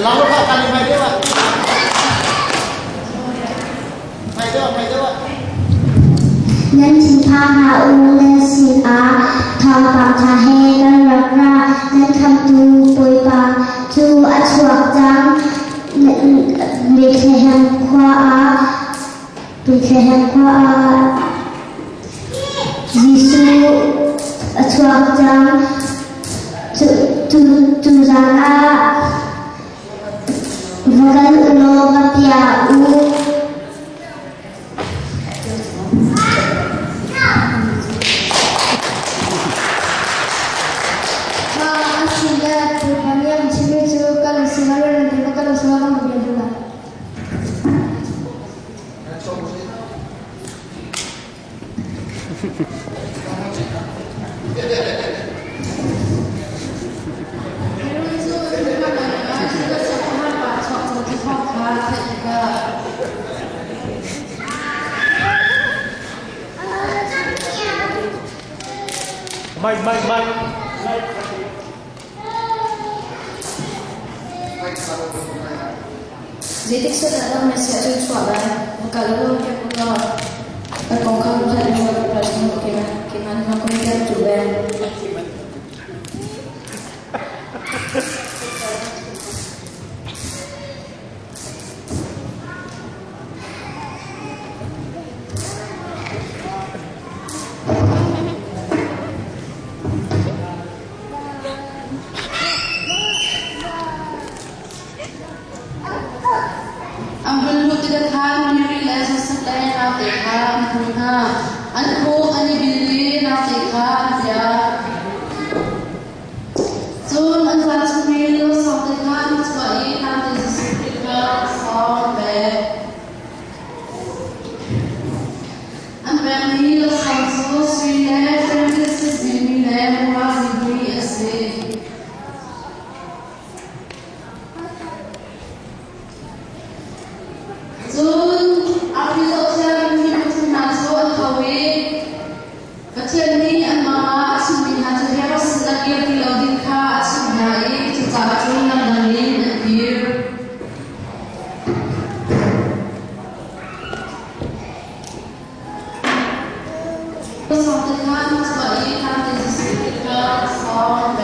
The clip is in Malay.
Lalu Pak, kali mai dia Pak. Mai dia Pak. Nhân xin tha hạ u nên xin á thong phạm thà he gan rắc ra nên tham tu bồi bà tu á chuộc trắng bị thể hàng khoa Giêsu á chuộc trắng tu rằng á vagan ulo batia u Mike. Jadi sekarang masih ada suara. Kalau kita punya perkongkan dari suara pelajaran kita nak komunikasi juga. Sampai kan sebagai nanti sesuatu soal